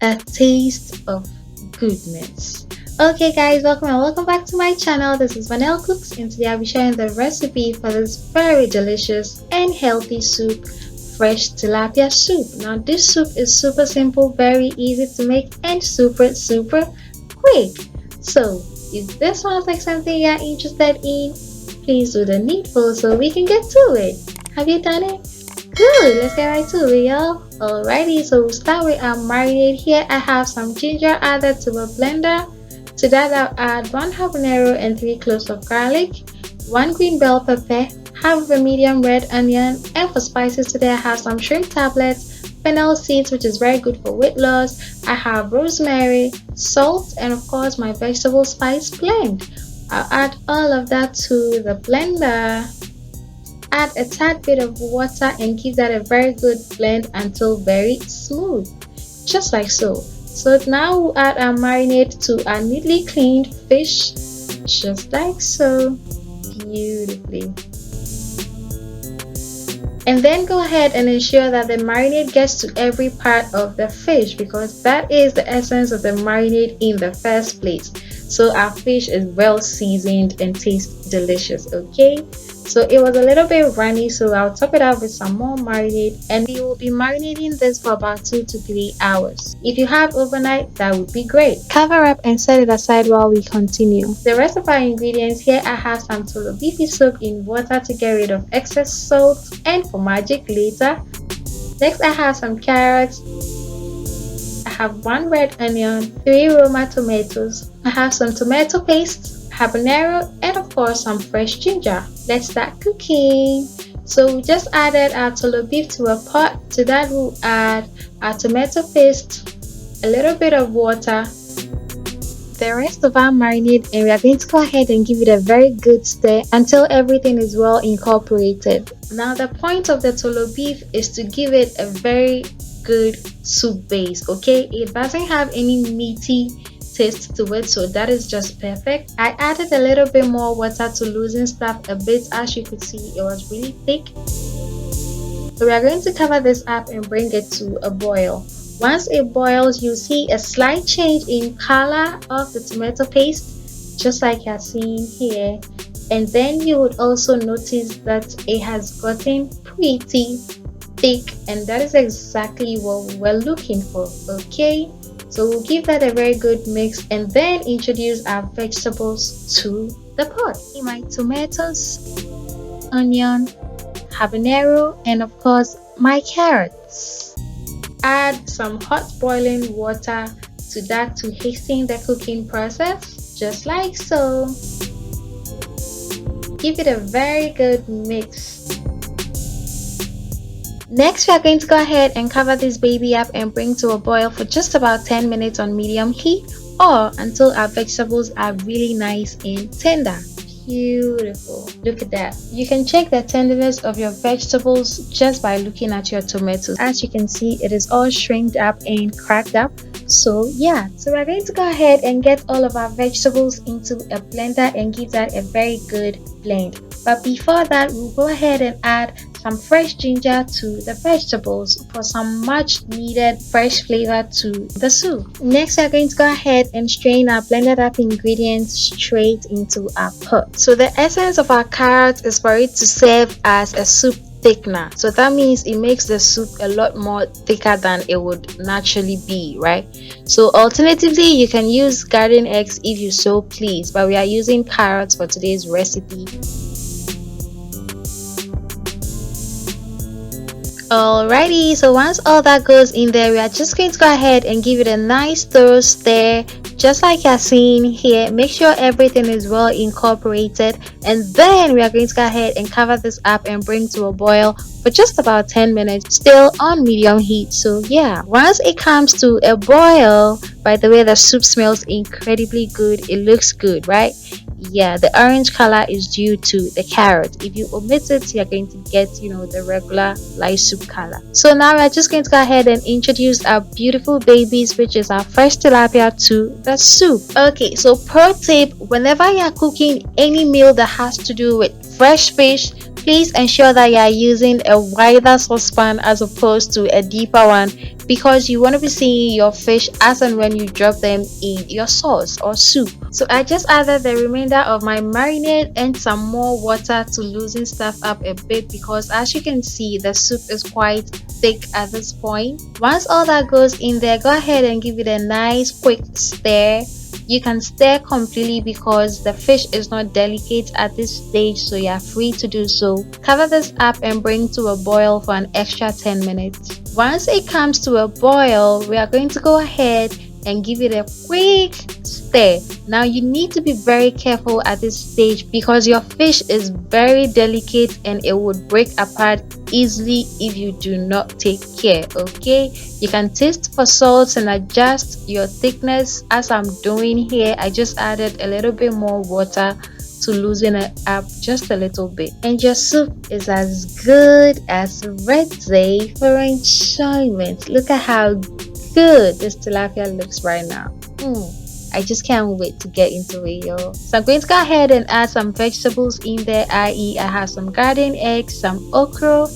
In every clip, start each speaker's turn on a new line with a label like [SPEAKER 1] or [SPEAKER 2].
[SPEAKER 1] A taste of goodness. Okay guys, welcome and welcome back to my channel. This is Vanell Cooks, and today I'll be sharing the recipe for this very delicious and healthy soup, fresh tilapia soup. Now this soup is super simple, very easy to make, and super quick. So if this sounds like something you're interested in, please do the needful so we can get to it. Have you done it? Good, let's get right to it, y'all. Alrighty, so we'll start with our marinade. Here I have some ginger added to a blender. To that I'll add 1 habanero and 3 cloves of garlic, 1 green bell pepper, half of a medium red onion, and for spices today I have some shrimp tablets, Fennel Seeds, which is very good for weight loss. I have rosemary, salt, and of course my vegetable spice blend. I'll add all of that to the blender. Add a tad bit of water and give that a very good blend until very smooth, just like so. So now we'll add our marinade to our neatly cleaned fish, just like so, beautifully. And then go ahead and ensure that the marinade gets to every part of the fish, because that is the essence of the marinade in the first place. So our fish is well seasoned and tastes delicious, okay? So it was a little bit runny, so I'll top it up with some more marinade, and we will be marinating this for about 2 to 3 hours. If you have overnight, that would be great. Cover up and set it aside while we continue. The rest of our ingredients here, I have some Tolo beefy soup in water to get rid of excess salt and for magic later. Next I have some carrots. I have 1 red onion, 3 Roma tomatoes. I have some tomato paste, habanero, and of course some fresh ginger. Let's start cooking. So we just added our Tolo beef to a pot. To that we'll add our tomato paste, a little bit of water, the rest of our marinade, and we are going to go ahead and give it a very good stir until everything is well incorporated. Now the point of the Tolo beef is to give it a very good soup base, okay? It doesn't have any meaty taste to it, so that is just perfect. I added a little bit more water to loosen stuff a bit. As you could see, it was really thick. So we are going to cover this up and bring it to a boil. Once it boils, you see a slight change in color of the tomato paste, just like you're seeing here, and then you would also notice that it has gotten pretty thick, and that is exactly what we were looking for, okay? So we'll give that a very good mix and then introduce our vegetables to the pot. My tomatoes, onion, habanero, and of course my carrots. Add some hot boiling water to that to hasten the cooking process, just like so. Give it a very good mix. Next, we are going to go ahead and cover this baby up and bring to a boil for just about 10 minutes on medium heat, or until our vegetables are really nice and tender. Beautiful. Look at that. You can check the tenderness of your vegetables just by looking at your tomatoes. As you can see, it is all shrinked up and cracked up. So yeah, so we're going to go ahead and get all of our vegetables into a blender and give that a very good blend. But before that, we'll go ahead and add some fresh ginger to the vegetables for some much needed fresh flavor to the soup. Next, we're going to go ahead and strain our blended up ingredients straight into our pot. So the essence of our carrots is for it to serve as a soup thickener. So that means it makes the soup a lot more thicker than it would naturally be, right? So alternatively, you can use garden eggs if you so please, but we are using carrots for today's recipe. Alrighty, so once all that goes in there, we are just going to go ahead and give it a nice thorough stir, just like you're seeing here. Make sure everything is well incorporated, and then we are going to go ahead and cover this up and bring to a boil for just about 10 minutes, still on medium heat. So yeah, once it comes to a boil, by the way, the soup smells incredibly good. It looks good, right? Yeah, the orange color is due to the carrot. If you omit it, you're going to get, the regular light soup color. So now we're just going to go ahead and introduce our beautiful babies, which is our fresh tilapia, to the soup. Okay, so pro tip, whenever you're cooking any meal that has to do with fresh fish, Please ensure that you are using a wider saucepan as opposed to a deeper one, because you want to be seeing your fish as and when you drop them in your sauce or soup. So I just added the remainder of my marinade and some more water to loosen stuff up a bit, because as you can see the soup is quite thick at this point. Once all that goes in there, go ahead and give it a nice quick stir. You can stir completely because the fish is not delicate at this stage, so you are free to do so. Cover this up and bring to a boil for an extra 10 minutes. Once it comes to a boil, we are going to go ahead and give it a quick stir. Now you need to be very careful at this stage because your fish is very delicate and it would break apart easily if you do not take care. Okay, you can taste for salt and adjust your thickness as I'm doing here. I just added a little bit more water to loosen it up just a little bit, and your soup is as good as ready for enjoyment. Look at how good this tilapia looks right now. I just can't wait to get into it, y'all. So I'm going to go ahead and add some vegetables in there, i.e. I have some garden eggs, some okra,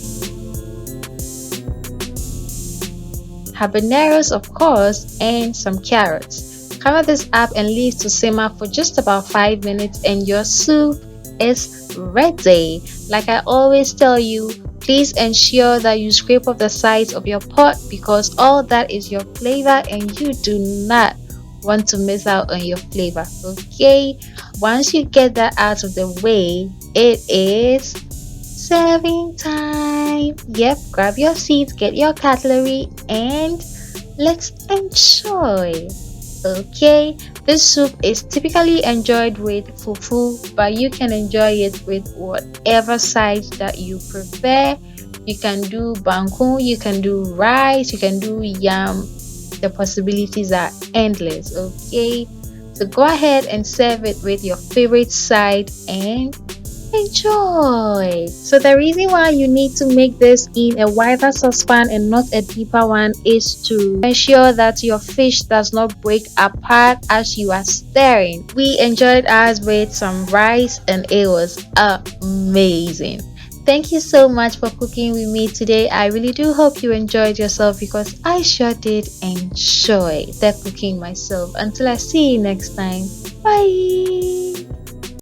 [SPEAKER 1] habaneros of course, and some carrots. Cover this up and leave to simmer for just about 5 minutes and your soup is ready. Like I always tell you, please ensure that you scrape off the sides of your pot because all that is your flavor and you do not want to miss out on your flavor. Okay, once you get that out of the way, it is serving time. Yep, grab your seats, get your cutlery, and let's enjoy. Okay, this soup is typically enjoyed with fufu, but you can enjoy it with whatever side that you prefer. You can do bangkun, you can do rice, you can do yam. The possibilities are endless. Okay, so go ahead and serve it with your favorite side and enjoy. So the reason why you need to make this in a wider saucepan and not a deeper one is to ensure that your fish does not break apart as you are stirring. We enjoyed ours with some rice and it was amazing. Thank you so much for cooking with me today. I really do hope you enjoyed yourself because I sure did enjoy the cooking myself. Until I see you next time, bye.